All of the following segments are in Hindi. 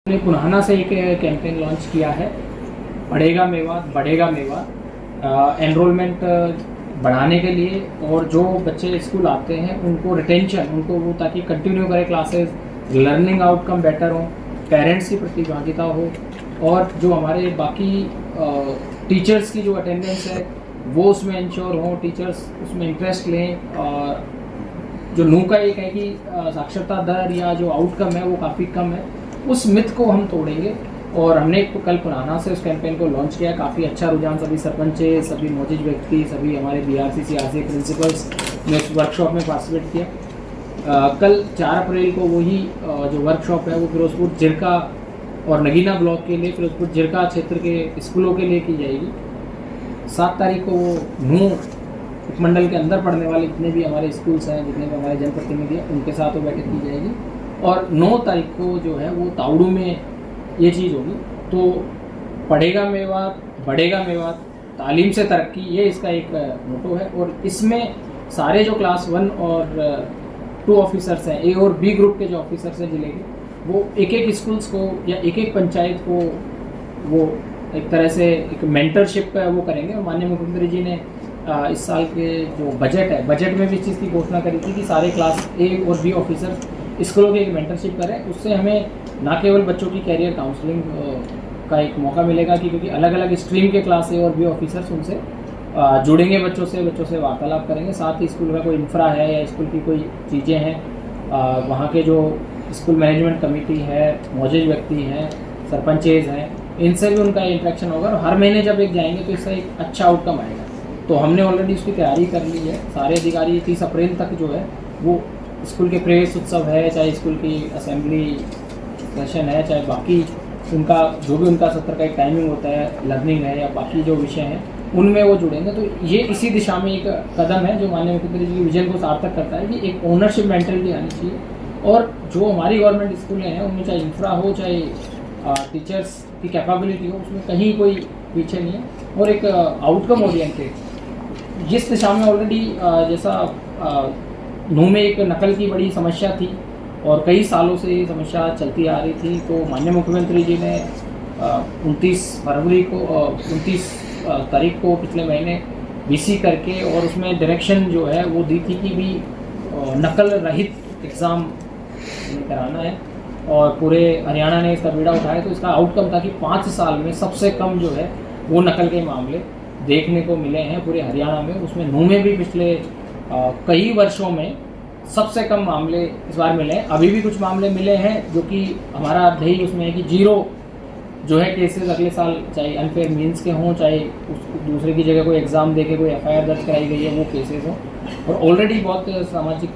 हमने पुराना से एक कैंपेन लॉन्च किया है, पढ़ेगा मेवात बढ़ेगा मेवात। एनरोलमेंट बढ़ाने के लिए और जो बच्चे स्कूल आते हैं उनको रिटेंशन, उनको वो ताकि कंटिन्यू करें क्लासेस, लर्निंग आउटकम बेटर हो, पेरेंट्स की प्रतिभागिता हो और जो हमारे बाकी टीचर्स की जो अटेंडेंस है वो उसमें इंश्योर हो, टीचर्स उसमें इंटरेस्ट लें। और जो नू का एक है कि साक्षरता दर या जो आउटकम है वो काफ़ी कम है, उस मिथ को हम तोड़ेंगे। और हमने कल पुराना से उस कैंपेन को लॉन्च किया, काफ़ी अच्छा रुझान, सभी सरपंच, सभी मौजूद व्यक्ति, सभी हमारे BRCC RCA प्रिंसिपल्स ने उस वर्कशॉप में पार्टिसिपेट किया। कल 4 अप्रैल को वही जो वर्कशॉप है वो फिरोजपुर जिरका और नगीना ब्लॉक के लिए, फिरोजपुर जिरका क्षेत्र के स्कूलों के लिए की जाएगी। 7 तारीख को वो नू उपमंडल के अंदर पढ़ने वाले जितने भी हमारे स्कूल्स हैं, जितने भी हमारे जनप्रतिनिधि हैं, उनके साथ वो बैठक की जाएगी। और 9 तारीख को जो है वो ताउड़ू में ये चीज़ होगी। तो पढ़ेगा मेवात बढ़ेगा मेवात, तालीम से तरक्की, ये इसका एक मोटो है। और इसमें सारे जो क्लास 1 और 2 ऑफिसर्स हैं, A और B ग्रुप के जो ऑफिसर्स हैं जिले के, वो एक स्कूल्स को या एक पंचायत को वो एक तरह से एक मेंटरशिप वो करेंगे। और माननीय मुख्यमंत्री जी ने इस साल के जो बजट है, बजट में भी इस चीज़ की घोषणा करी थी कि सारे क्लास A और B ऑफिसर स्कूलों की एक मेंटरशिप करें। उससे हमें ना केवल बच्चों की कैरियर काउंसलिंग का एक मौका मिलेगा कि क्योंकि अलग अलग स्ट्रीम के क्लास A और B ऑफिसर्स उनसे जुड़ेंगे, बच्चों से वार्तालाप करेंगे। साथ ही स्कूल का कोई इंफ्रा है या स्कूल की कोई चीज़ें हैं, वहाँ के जो स्कूल मैनेजमेंट कमेटी है, मौजूद व्यक्ति हैं, सरपंचेज हैं, इनसे भी उनका इंटरेक्शन होगा। और हर महीने जब एक जाएंगे तो इससे एक अच्छा आउटकम आएगा। तो हमने ऑलरेडी उसकी तैयारी कर ली है। सारे अधिकारी 30 अप्रैल तक जो है वो स्कूल के प्रवेश उत्सव है, चाहे स्कूल की असेंबली सेशन है, चाहे बाकी उनका जो भी उनका सत्र का एक टाइमिंग होता है, लर्निंग है या बाकी जो विषय हैं, उनमें वो जुड़ेंगे। तो ये इसी दिशा में एक कदम है जो माननीय मुख्यमंत्री जी की विजन को सार्थक करता है कि एक ओनरशिप मेंटालिटी आनी चाहिए। और जो हमारी गवर्नमेंट स्कूलें हैं उनमें चाहे इंफ्रा हो, चाहे टीचर्स की कैपेबिलिटी हो, उसमें कहीं कोई पीछे नहीं है। और एक आउटकम ओरिएंटेड, जिस दिशा में ऑलरेडी जैसा नू में एक नकल की बड़ी समस्या थी और कई सालों से ये समस्या चलती आ रही थी, तो माननीय मुख्यमंत्री जी ने 29 तारीख को पिछले महीने VC करके और उसमें डायरेक्शन जो है वो दी थी कि भी नकल रहित एग्ज़ाम कराना है। और पूरे हरियाणा ने इसका बीड़ा उठाया। तो इसका आउटकम था कि 5 साल में सबसे कम जो है वो नकल के मामले देखने को मिले हैं पूरे हरियाणा में। उसमें नू में भी पिछले कई वर्षों में सबसे कम मामले इस बार मिले हैं। अभी भी कुछ मामले मिले हैं जो कि हमारा ध्येय उसमें है कि 0 जो है केसेस अगले साल, चाहे अनफेयर मीन्स के हों, चाहे दूसरे की जगह कोई एग्ज़ाम दे के कोई FIR दर्ज कराई गई है वो केसेस हों। और ऑलरेडी बहुत सामाजिक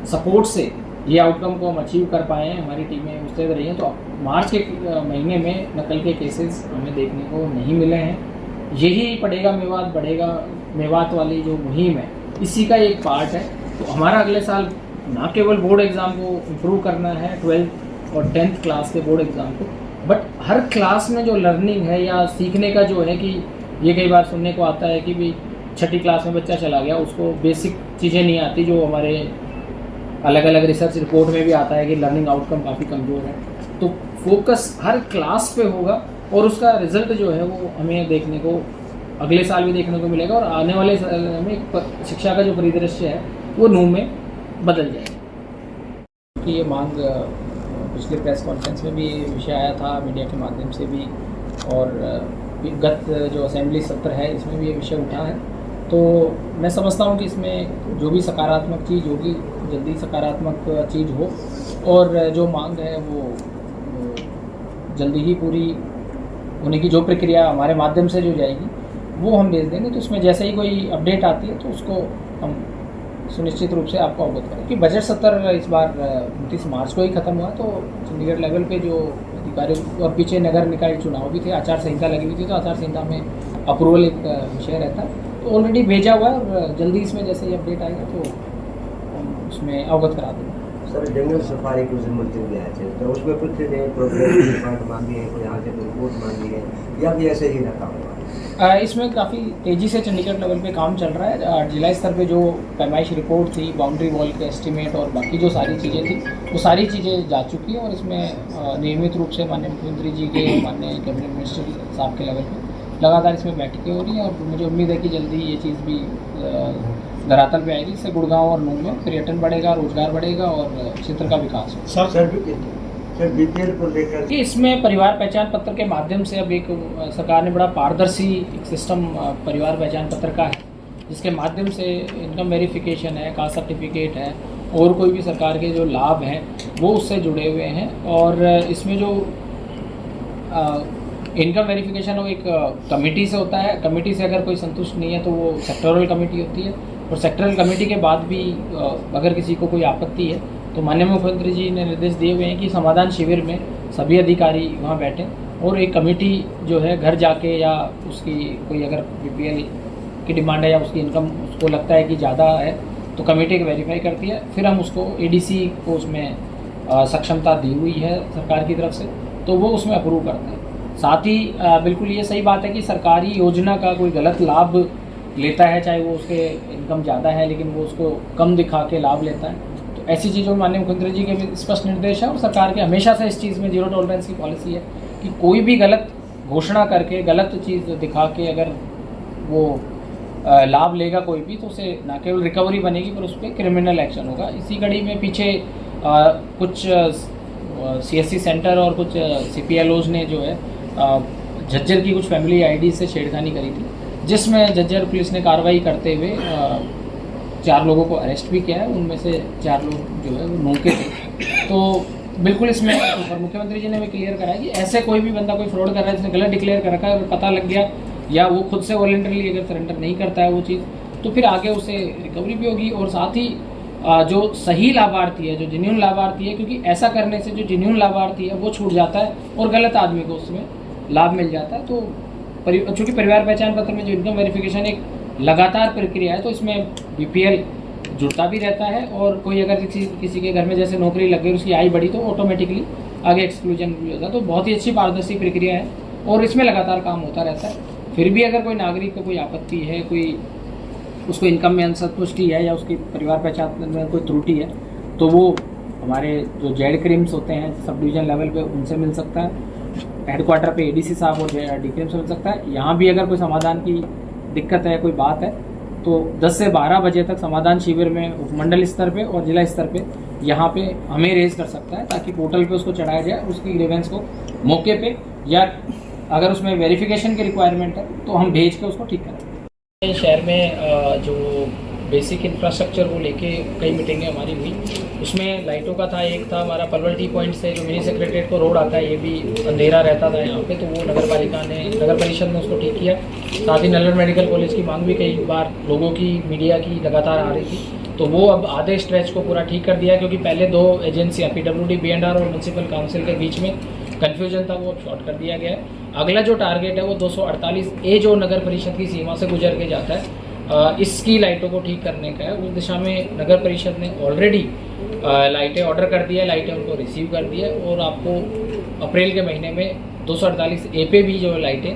सपोर्ट से ये आउटकम को हम अचीव कर पाए हैं, हमारी टीमें मुस्तैद रही हैं। तो मार्च के महीने में नकल के केसेस हमें देखने को नहीं मिले हैं। यही पढ़ेगा मेवात बढ़ेगा मेवात वाली जो मुहिम है, इसी का एक पार्ट है। तो हमारा अगले साल ना केवल बोर्ड एग्ज़ाम को इम्प्रूव करना है, 12th और 10th क्लास के बोर्ड एग्ज़ाम को, बट हर क्लास में जो लर्निंग है या सीखने का जो है कि ये कई बार सुनने को आता है कि भी 6ठी क्लास में बच्चा चला गया, उसको बेसिक चीज़ें नहीं आती, जो हमारे अलग अलग रिसर्च रिपोर्ट में भी आता है कि लर्निंग आउटकम काफ़ी कमज़ोर है। तो फोकस हर क्लास पे होगा और उसका रिजल्ट जो है वो हमें देखने को अगले साल भी देखने को मिलेगा। और आने वाले साल में शिक्षा का जो परिदृश्य है वो नू में बदल जाएगा। कि ये मांग पिछले प्रेस कॉन्फ्रेंस में भी विषय आया था, मीडिया के माध्यम से भी, और गत जो असेंबली सत्र है इसमें भी ये विषय उठा है। तो मैं समझता हूँ कि इसमें जो भी सकारात्मक चीज़ होगी, जल्दी सकारात्मक चीज़ हो, और जो मांग है वो जल्दी ही पूरी होने की जो प्रक्रिया हमारे माध्यम से जो जाएगी वो हम भेज देंगे। तो उसमें जैसे ही कोई अपडेट आती है तो उसको हम सुनिश्चित रूप से आपको अवगत करें। कि बजट सत्र इस बार 29 मार्च को ही ख़त्म हुआ, तो चंडीगढ़ लेवल पे जो अधिकारी, और पीछे नगर निकाय चुनाव भी थे, आचार संहिता लगी हुई थी, तो आचार संहिता में अप्रूवल एक विषय रहता है। तो ऑलरेडी भेजा हुआ है और जल्दी इसमें जैसे ही अपडेट आएगा तो हम उसमें अवगत करा देंगे। सर, जंगल सफारी को मंत्री भी आए थे, तो उसमें कुछ प्रोग्रेस रिपोर्ट मांगी है, कोई आगे रिपोर्ट मांगी है, या भी ऐसे ही रखा हुआ है? इसमें काफ़ी तेज़ी से चंडीगढ़ लेवल पे काम चल रहा है। जिला स्तर पे जो पैमाइश रिपोर्ट थी, बाउंड्री वॉल के एस्टीमेट और बाकी जो सारी चीज़ें थी, वो सारी चीज़ें जा चुकी हैं और इसमें नियमित रूप से माननीय मुख्यमंत्री जी के, माननीय कैबिनेट मिनिस्टर साहब के लेवल पे लगातार इसमें बैठकें हो रही हैं और मुझे उम्मीद है कि जल्दी ये चीज़ भी धरातल पे आएगी। इससे गुड़गांव और नूंह में पर्यटन बढ़ेगा, रोजगार बढ़ेगा और क्षेत्र का विकास होगा। सर बीपीएल को लेकर कि इसमें परिवार पहचान पत्र के माध्यम से अब एक सरकार ने बड़ा पारदर्शी एक सिस्टम परिवार पहचान पत्र का है, जिसके माध्यम से इनकम वेरिफिकेशन है, कास्ट सर्टिफिकेट है और कोई भी सरकार के जो लाभ हैं वो उससे जुड़े हुए हैं। और इसमें जो इनकम वेरिफिकेशन वो एक कमेटी से होता है। कमेटी से अगर कोई संतुष्ट नहीं है तो वो सेक्टोरल कमेटी होती है और सेक्टोरल कमेटी के बाद भी अगर किसी को कोई आपत्ति है तो माननीय मुख्यमंत्री जी ने निर्देश दिए हुए हैं कि समाधान शिविर में सभी अधिकारी वहाँ बैठें और एक कमेटी जो है घर जाके या उसकी कोई अगर बीपीएल की डिमांड है या उसकी इनकम उसको लगता है कि ज़्यादा है तो कमेटी को वेरीफाई करती है। फिर हम उसको एडीसी को उसमें सक्षमता दी हुई है सरकार की तरफ से, तो वो उसमें अप्रूव करते हैं। साथ ही बिल्कुल ये सही बात है कि सरकारी योजना का कोई गलत लाभ लेता है, चाहे वो उसके इनकम ज़्यादा है लेकिन वो उसको कम दिखा के लाभ लेता है, तो ऐसी चीज़ों में माननीय मुख्यमंत्री जी के भी स्पष्ट निर्देश है और सरकार के हमेशा से इस चीज़ में जीरो टॉलरेंस की पॉलिसी है कि कोई भी गलत घोषणा करके गलत चीज़ दिखा के अगर वो लाभ लेगा कोई भी तो उसे न केवल रिकवरी बनेगी पर उस पर क्रिमिनल एक्शन होगा। इसी कड़ी में पीछे कुछ सीएससी सेंटर और कुछ सीपीएलओज ने जो है झज्जर की कुछ फैमिली आईडी से छेड़खानी करी थी, जिसमें झज्जर पुलिस ने कार्रवाई करते हुए 4 लोगों को अरेस्ट भी किया है। उनमें से 4 लोग जो है वो नूंह के थे। तो बिल्कुल इसमें मुख्यमंत्री जी ने भी क्लियर करा है कि ऐसे कोई भी बंदा कोई फ्रॉड कर रहा है, जिसने गलत डिक्लेयर कर रखा है और पता लग गया या वो खुद से वॉलंटरली अगर सरेंडर नहीं करता है वो चीज़, तो फिर आगे उसे रिकवरी भी होगी। और साथ ही जो सही लाभार्थी है, जो जेन्युइन लाभार्थी है, क्योंकि ऐसा करने से जो जेन्युइन लाभार्थी है वो छूट जाता है और गलत आदमी को उसमें लाभ मिल जाता है। तो चूँकि परिवार पहचान पत्र में जो इनकम वेरिफिकेशन एक लगातार प्रक्रिया है तो इसमें बीपीएल जुड़ता भी रहता है और कोई अगर किसी के घर में जैसे नौकरी लग गई, उसकी आय बढ़ी तो ऑटोमेटिकली आगे एक्सक्लूजन भी होता है। तो बहुत ही अच्छी पारदर्शी प्रक्रिया है और इसमें लगातार काम होता रहता है। फिर भी अगर कोई नागरिक को कोई आपत्ति है, कोई उसको इनकम में असंतुष्टि है या उसकी परिवार पहचान में कोई त्रुटि है, तो वो हमारे जो जेड क्रीम्स होते हैं सब डिवीज़न लेवल पे उनसे मिल सकता है, हेडक्वार्टर पे एडीसी साहब और डी क्रीम्स मिल सकता है। यहाँ भी अगर कोई समाधान की दिक्कत है, कोई बात है, तो 10 से 12 बजे तक समाधान शिविर में उपमंडल स्तर पे और जिला स्तर पे यहाँ पे हमें रेज कर सकता है, ताकि पोर्टल पे उसको चढ़ाया जाए, उसकी ग्रीवेंस को मौके पे या अगर उसमें वेरिफिकेशन की रिक्वायरमेंट है तो हम भेज के उसको ठीक करें। शहर में जो बेसिक इंफ्रास्ट्रक्चर को लेके कई मीटिंगें हमारी हुई, उसमें लाइटों का था, एक था हमारा पलवल टी पॉइंट से जो मिनी सेक्रेटरीट को रोड आता है, ये भी अंधेरा रहता था यहाँ पे, तो वो नगर परिषद ने उसको ठीक किया। साथ ही नल्लर मेडिकल कॉलेज की मांग भी कई बार लोगों की, मीडिया की लगातार आ रही थी, तो वो अब आधे स्ट्रेच को पूरा ठीक कर दिया, क्योंकि पहले 2 एजेंसियाँ PWD, B&R और म्यूनसिपल काउंसिल के बीच में कन्फ्यूजन था, वो अब शॉर्ट कर दिया गया है। अगला जो टारगेट है वो 248A जो नगर परिषद की सीमा से गुजर के जाता है, इसकी लाइटों को ठीक करने का है। उस दिशा में नगर परिषद ने ऑलरेडी लाइटें ऑर्डर कर दिया है, लाइटें उनको रिसीव कर दी है और आपको अप्रैल के महीने में 248A पे भी जो लाइटें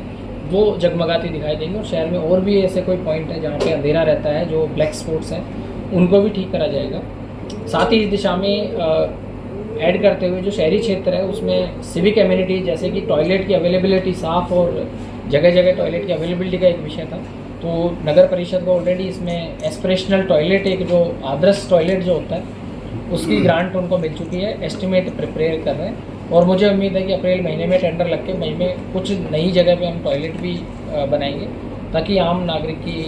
वो जगमगाती दिखाई देंगी। और शहर में और भी ऐसे कोई पॉइंट है जहाँ पे अंधेरा रहता है, जो ब्लैक स्पॉट्स हैं, उनको भी ठीक करा जाएगा। साथ ही इस दिशा में ऐड करते हुए जो शहरी क्षेत्र है उसमें सिविक एम्यूनिटी जैसे कि टॉयलेट की अवेलेबिलिटी, साफ़ और जगह जगह टॉयलेट की अवेलेबिलिटी का एक विषय था, तो नगर परिषद को ऑलरेडी इसमें एस्पिरेशनल टॉयलेट, एक जो आदर्श टॉयलेट जो होता है, उसकी ग्रांट उनको मिल चुकी है। एस्टिमेट प्रिपेयर कर रहे हैं और मुझे उम्मीद है कि अप्रैल महीने में टेंडर लग के मई में कुछ नई जगह पे हम टॉयलेट भी बनाएंगे, ताकि आम नागरिक की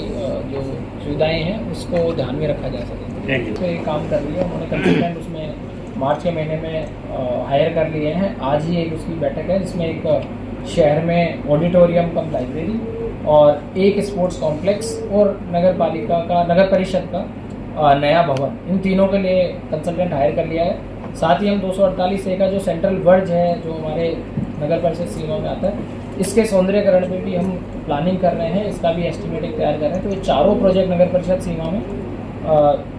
जो सुविधाएं हैं उसको ध्यान में रखा जा सके। तो ये काम कर लिया उन्होंने, कंसल्टेंट उसमें मार्च के महीने में हायर कर लिए हैं। आज ही एक उसकी बैठक है जिसमें एक शहर में ऑडिटोरियम कम लाइब्रेरी और एक स्पोर्ट्स कॉम्प्लेक्स और नगर परिषद का नया भवन, इन तीनों के लिए कंसल्टेंट हायर कर लिया है। साथ ही हम 248A का जो सेंट्रल वर्ज है जो हमारे नगर परिषद सीमा में आता है, इसके सौंदर्यकरण पे भी हम प्लानिंग कर रहे हैं, इसका भी एस्टिमेटिंग तैयार कर रहे हैं। तो ये चारों प्रोजेक्ट नगर परिषद सीमा में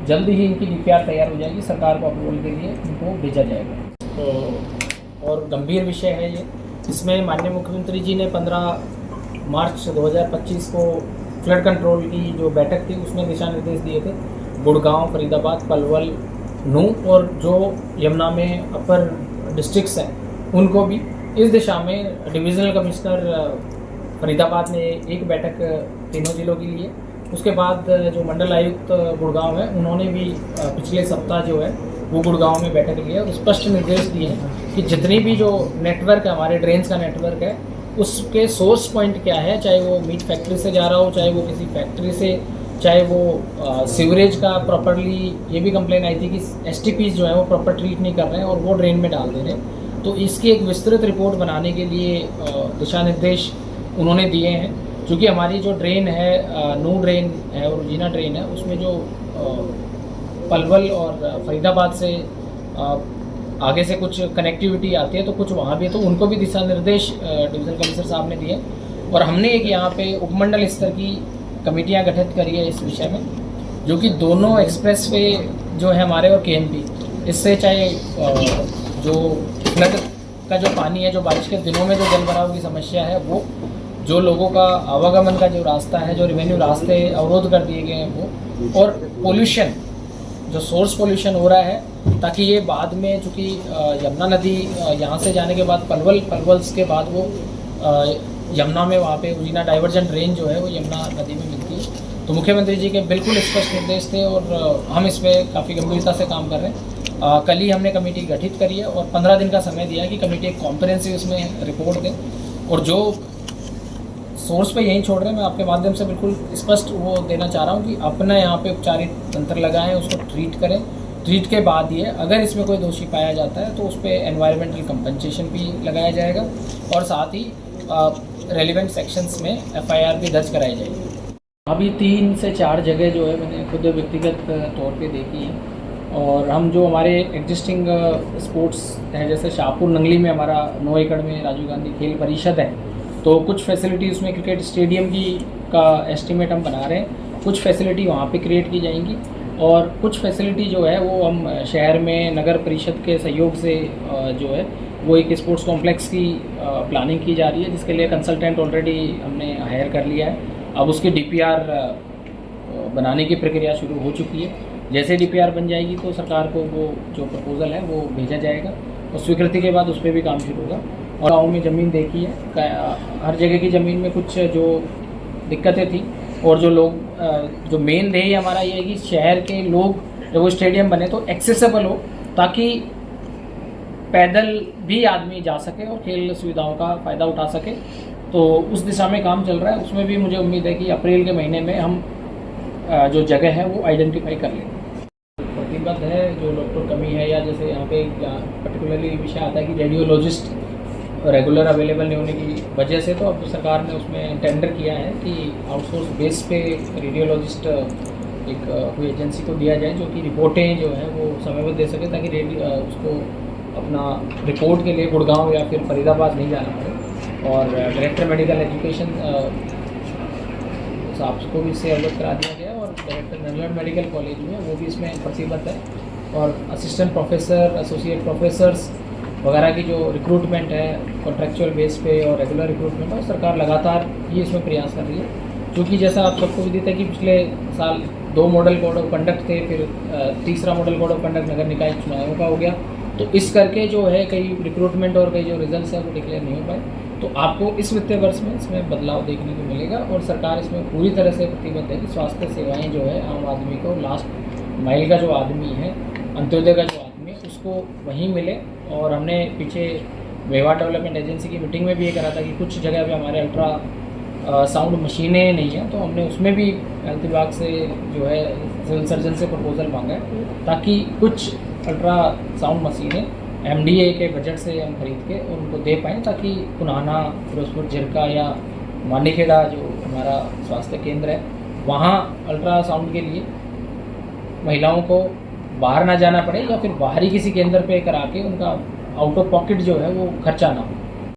जल्द ही इनकी DPR तैयार हो जाएगी, सरकार को अप्रूवल के लिए इनको भेजा जाएगा। तो और गंभीर विषय है ये, इसमें माननीय मुख्यमंत्री जी ने 15 मार्च 2025 को फ्लड कंट्रोल की जो बैठक थी उसमें दिशा निर्देश दिए थे गुड़गांव, फरीदाबाद, पलवल, नूंह और जो यमुना में अपर डिस्ट्रिक्ट्स हैं उनको भी इस दिशा में डिविजनल कमिश्नर फरीदाबाद ने एक बैठक तीनों जिलों के लिए, उसके बाद जो मंडल आयुक्त गुड़गांव है उन्होंने भी पिछले सप्ताह जो है वो गुड़गांव में बैठक ली है और स्पष्ट निर्देश दिए हैं कि जितनी भी जो नेटवर्क है हमारे ड्रेन्स का नेटवर्क है उसके सोर्स पॉइंट क्या है, चाहे वो मीट फैक्ट्री से जा रहा हो, चाहे वो किसी फैक्ट्री से, चाहे वो सीवरेज का प्रॉपरली, ये भी कंप्लेन आई थी कि STPs जो है वो प्रॉपर ट्रीट नहीं कर रहे हैं और वो ड्रेन में डाल दे रहे हैं। तो इसकी एक विस्तृत रिपोर्ट बनाने के लिए दिशा निर्देश उन्होंने दिए हैं। क्योंकि हमारी जो ड्रेन है नूंह ड्रेन है और जीना ड्रेन है उसमें जो पलवल और फरीदाबाद से आगे से कुछ कनेक्टिविटी आती है तो कुछ वहाँ भी है, तो उनको भी दिशा निर्देश डिविजनल कमिश्नर साहब ने दिए और हमने एक यहाँ पे उपमंडल स्तर की कमेटियाँ गठित करी है इस विषय में, जो कि दोनों एक्सप्रेस वे जो है हमारे और KMP, इससे चाहे जो फ्लड का जो पानी है, जो बारिश के दिनों में जो जल भराव की समस्या है, वो जो लोगों का आवागमन का जो रास्ता है, जो रेवेन्यू रास्ते अवरोध कर दिए गए हैं वो, और पोल्यूशन जो सोर्स पोल्यूशन हो रहा है, ताकि ये बाद में चूँकि यमुना नदी यहाँ से जाने के बाद पलवल्स के बाद वो यमुना में वहाँ पे उजीना डाइवर्जन ड्रेन जो है वो यमुना नदी में मिलती है। तो मुख्यमंत्री जी के बिल्कुल स्पष्ट निर्देश थे और हम इस पर काफ़ी गंभीरता से काम कर रहे हैं। कल ही हमने कमेटी गठित करी है और 15 दिन का समय दिया है कि कमेटी एक कॉम्प्रिहेंसिव इसमें रिपोर्ट दे और जो सोर्स पे यहीं छोड़ रहे हैं, मैं आपके माध्यम से बिल्कुल स्पष्ट वो देना चाह रहा हूँ कि अपना यहाँ पे उपचारित तंत्र लगाएं, उसको ट्रीट करें। ट्रीट के बाद ये अगर इसमें कोई दोषी पाया जाता है तो उस पर एनवायरमेंटल कंपनसेशन भी लगाया जाएगा और साथ ही रेलिवेंट सेक्शंस में FIR भी दर्ज कराई जाएगी। अभी 3 से 4 जगह जो है मैंने खुद व्यक्तिगत तौर पे देखी है और हम जो हमारे एग्जिस्टिंग स्पोर्ट्स हैं, जैसे शाहपुर नंगली में हमारा 9 एकड़ में राजीव गांधी खेल परिषद है, तो कुछ फैसिलिटी उसमें क्रिकेट स्टेडियम की का एस्टीमेट हम बना रहे हैं। कुछ फैसिलिटी वहाँ पे क्रिएट की जाएंगी और कुछ फैसिलिटी जो है वो हम शहर में नगर परिषद के सहयोग से जो है वो एक स्पोर्ट्स कॉम्प्लेक्स की प्लानिंग की जा रही है, जिसके लिए कंसल्टेंट ऑलरेडी हमने हायर कर लिया है। अब उसकी DPR बनाने की प्रक्रिया शुरू हो चुकी है। जैसे DPR बन जाएगी तो सरकार को वो जो प्रपोज़ल है वो भेजा जाएगा और स्वीकृति के बाद उस पर भी काम शुरू होगा। और गाँव में ज़मीन देखी है, हर जगह की ज़मीन में कुछ जो दिक्कतें थी और जो लोग जो मेन ध्येय हमारा ये है कि शहर के लोग जब वो स्टेडियम बने तो एक्सेसिबल हो, ताकि पैदल भी आदमी जा सके और खेल सुविधाओं का फ़ायदा उठा सके। तो उस दिशा में काम चल रहा है, उसमें भी मुझे उम्मीद है कि अप्रैल के महीने में हम जो जगह है वो आइडेंटिफाई कर लेंगे। प्रतिबद्ध है, जो डॉक्टर कमी है या जैसे यहाँ पे पर्टिकुलरली विषय आता है कि रेडियोलॉजिस्ट रेगुलर अवेलेबल नहीं होने की वजह से, तो अब सरकार ने उसमें टेंडर किया है कि आउटसोर्स बेस पे रेडियोलॉजिस्ट एक कोई एजेंसी को दिया जाए जो कि रिपोर्टें जो है वो समयबद्ध दे सके, ताकि उसको अपना रिपोर्ट के लिए गुड़गांव या फिर फरीदाबाद नहीं जाना पड़े। और डायरेक्टर मेडिकल एजुकेशन साहब को भी इससे अवगत करा दिया गया और डायरेक्टर नलगढ़ मेडिकल कॉलेज में वो भी इसमें प्रतिबद्ध है और असिस्टेंट प्रोफेसर, एसोसिएट प्रोफेसर्स वगैरह की जो रिक्रूटमेंट है कॉन्ट्रेक्चुअल बेस पे और रेगुलर रिक्रूटमेंट है, सरकार लगातार ये इसमें प्रयास कर रही है। क्योंकि जैसा आप सबको विदित है कि पिछले साल 2 मॉडल कोड ऑफ कंडक्ट थे, फिर तीसरा मॉडल कोड ऑफ कंडक्ट नगर निकाय चुनावों का हो गया, तो इस करके जो है कई रिक्रूटमेंट और कई जो रिजल्ट्स हैं वो डिक्लेयर नहीं हो पाए। तो आपको इस वित्तीय वर्ष में इसमें बदलाव देखने को मिलेगा और सरकार इसमें पूरी तरह से प्रतिबद्ध है कि स्वास्थ्य सेवाएँ जो है आम आदमी को, लास्ट माइल का जो आदमी है, अंत्योदय का जो आदमी है, उसको वहीं मिले। और हमने पीछे मेवाड़ डेवलपमेंट एजेंसी की मीटिंग में भी ये करा था कि कुछ जगह पे हमारे अल्ट्रा साउंड मशीनें नहीं हैं, तो हमने उसमें भी हेल्थ विभाग से जो है सिविल सर्जन से प्रपोजल मांगा है ताकि कुछ अल्ट्रा साउंड मशीनें MDA के बजट से हम खरीद के और उनको दे पाएँ, ताकि पुनाना, फिरोजपुर, जिरका या मानीखेड़ा जो हमारा स्वास्थ्य केंद्र है वहाँ अल्ट्रा साउंड के लिए महिलाओं को बाहर ना जाना पड़े या फिर बाहरी किसी केंद्र पे करा के उनका आउट ऑफ पॉकेट जो है वो खर्चा ना हो।